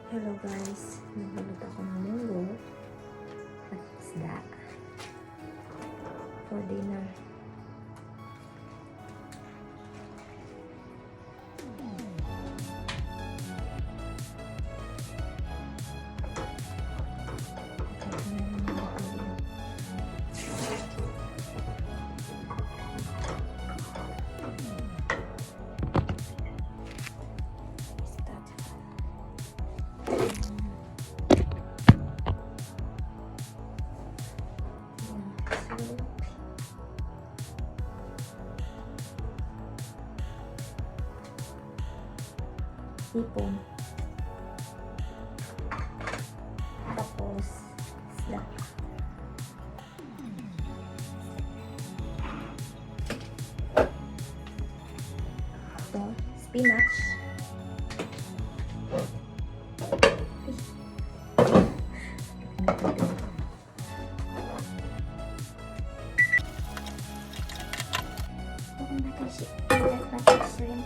Hello guys, nagluto ako ng munggo at isda for dinner. Ipon. Tapos isda. Ito, spinach. Shrimp.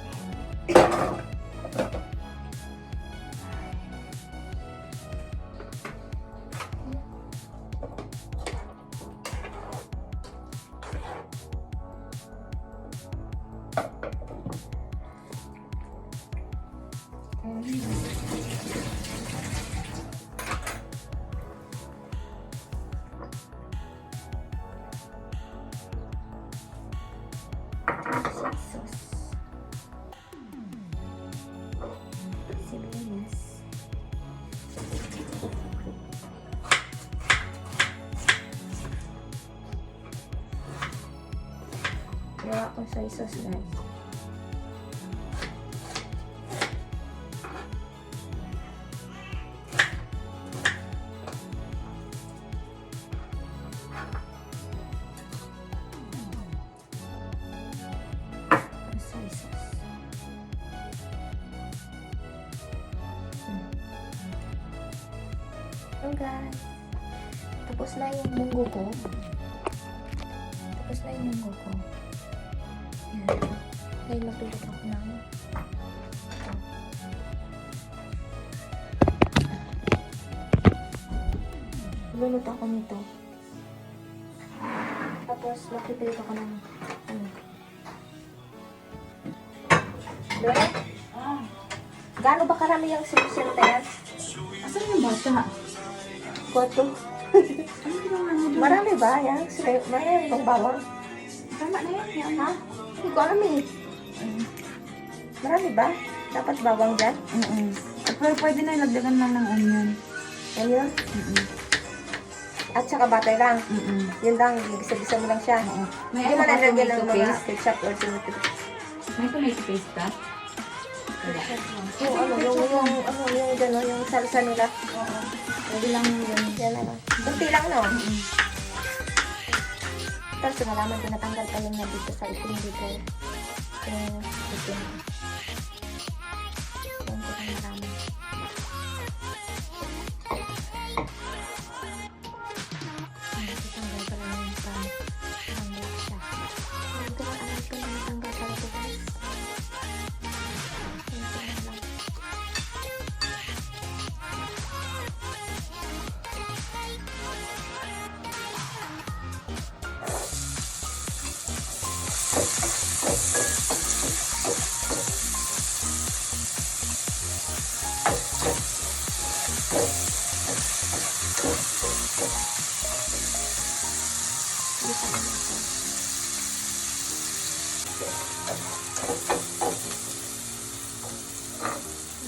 Sauce. Sibuyas. Gawa ko soy sauce guys. Hello guys, tapos na yung munggo ko. Yan. Ngayon magtulog ako ng luluto ako nito. Tapos magpipilit ako ng Dora? Gaano ba karami yung sinusunod na yan? Asan yung bata? 4. Ano ginawa mo doon? Marami ba yan? Marami bang bawang? Tama na yan. Yan. Ha? Hindi ko alam eh. Marami ba? Dapat bawang dyan? Pero pwede na ilagdagan lang ng onion. Ayun. At saka batay lang. Yun lang, gisa-gisa mo lang siya. May Hindi mo ano ba nalagyan ng tomato mga paste? ketchup or tomato. May tomato paste ka? Wala. Yung gano'n, yung salsa nila. Pwede lang yun. Yan ano. Kunti lang, no? Tapos nalaman ko natanggal pa yung dito sa itim dito. Yung itim. Yung ko marami. Natanggal pa rin yung tanggal siya. Hindi ko alam kung natanggal pa rin guys.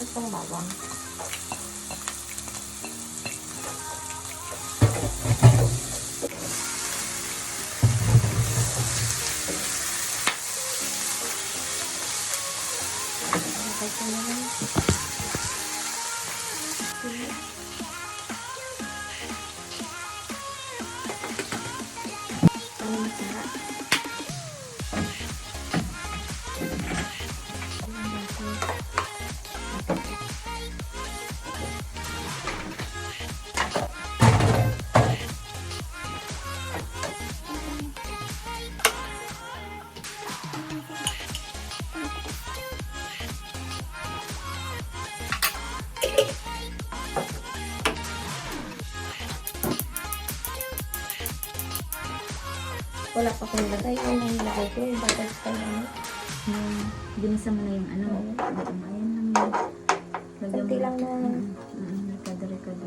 Gusto mo bawang? Okay, so naman. Wala pa kong lagay. Yun ang nilagay ko. Yung butter sa ano. Ginisa mo na yung ano. Oo. Ayan lang yun. Lagyan Kunti mo lang na. Rekado.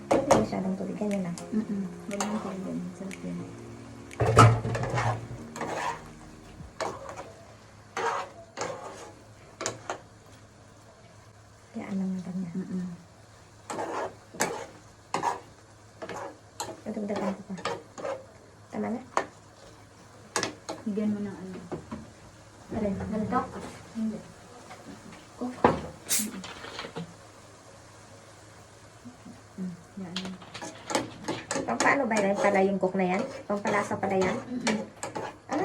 Hindi masyadong tubig. Ganyan lang. Lagyan mo tayo dyan. Sarap yun. Kayaan lang natin niya. Natugdagan ko pa. Tama na? Higyan mo ng ano. Aray. Nalitok? Hindi. Oh. Yan. Paano ba yan? Pala yung cook na yan? Pampalasa pala yan? Ano?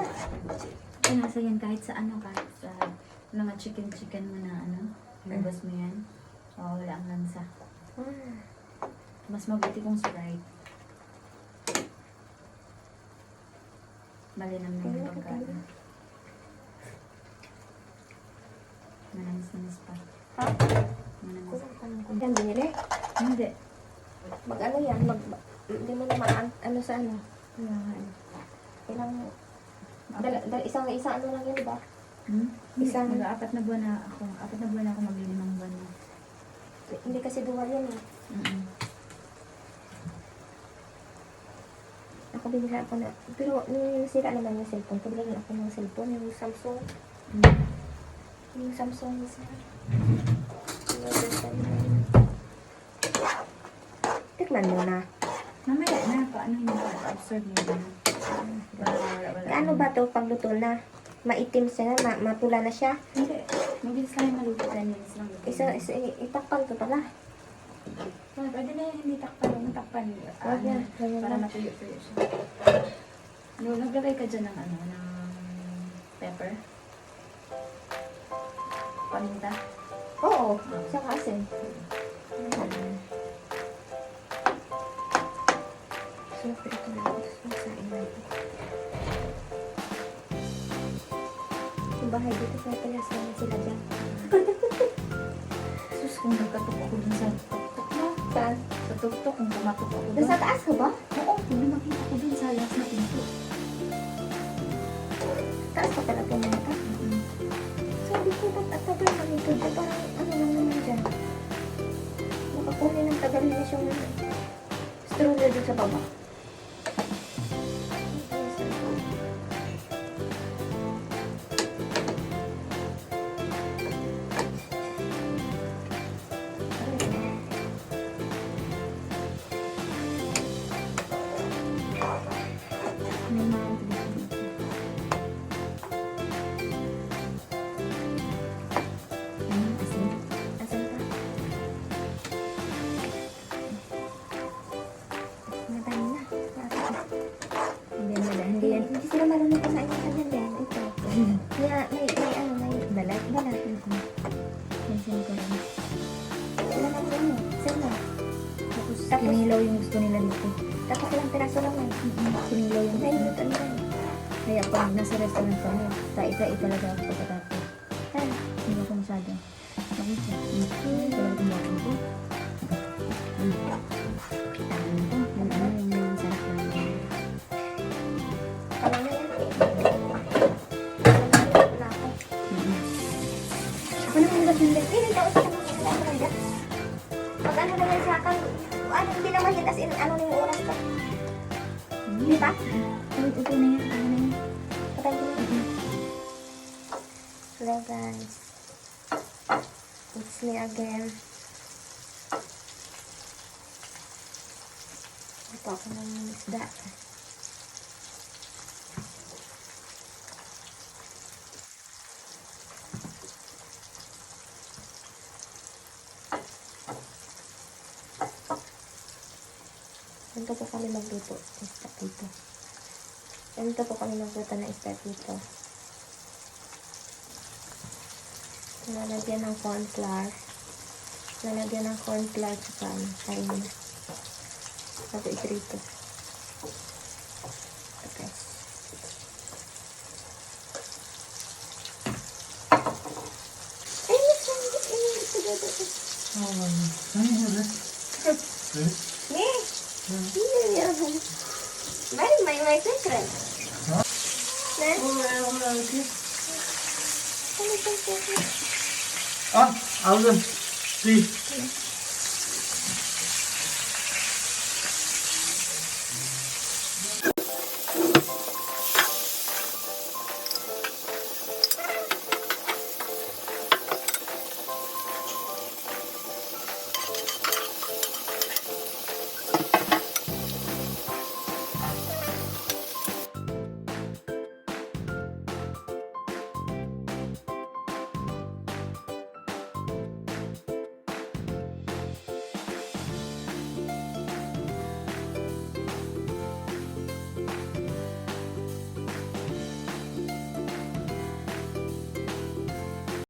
Nasa yan kahit sa ano, kahit sa mga chicken mo na ano. Labas mo yan. Wala ang lansa. Mas mabuti kung Sprite. Malinam na yung pagkain. Manamis pa. Ha? Manamis. Yan, binili? Hindi. Mag-ano yan? Hindi mo naman ano sa ano? Ilang... Isang ano lang yun, diba? Isang... Apat na buwan na ako maglilimang buwan na. Hindi kasi duwal yan eh. Ako binili ako na... Pero nung nasira naman yung cellphone, pabili ako ng cellphone, yung Samsung. Yung Samsung isa. Tikman mo na. Mamaya na, paano yung absorb nyo na? Ano ba to pagluto na? Maitim siya na, mapula na siya. Hindi. Mabilis lang yung maluto. 10 minutes lang. Itakpan ko pala. Pwede na yung hindi takpan. Yung takpan. Wag na. Para matuyo-tuyo siya. No, naglagay ka dyan ng ano, ng pepper. Paminta. Oo, saka asin. So, ito na ako. Masain na ito. Yung bahay dito sa pala sila dyan. Sus, kung nagkatok ako dun sa tuktok mo. Saan? Sa tuktok, kung kumatok ako dun. Nasa taas ka ba? Oo, hindi makita ko dun sa last na pinto. Taas ka pala pumunta. Sabi ko, ba't at tagal na nito? Parang ano lang naman dyan. Nakakunin ng tagalinis yung stroller doon sa baba. May mga dito. Asin. Asan ka? Madami na. Hindi yan. Hindi sila marunong kumain ng kanyan yan. Ito. May balat. Balat. Pansin ko rin. Sila na rin eh. Sila. Tapos, Tapos- kinilaw yung gusto nila dito. Tapos ilang piraso lang eh. Kinilaw yung Ay, ito na. Kaya pag nasa restaurant kami, tai-tai talaga ako pagkatapos. Ay, Hindi ako masyado. Ako siya. Talaga kumain ko. Yung ano, yung sarap lang. ano na yan? Wala ako. Ako naman nag-hindi. Hindi daw sa mga pag ano na yan sa akin, ano, hindi naman yun as in, ano na yung oras ko. Di ba? Okay na yan. Ano na yan? Patay ko na. Hello guys. It's me again. Ito ako ng isda. Ganito po kami magluto. Isda dito. Ganito po kami magluto na isda dito. Lalagyan ng cornflour. Lalagyan ng cornflour sa kain. Bago itrito. Okay. Ay, miss lang. Oh, ano na? Eh, hindi. Hindi. May secret. Ha? Ne? Wala ki. Ano yung secret? Ah, aldım. Değil.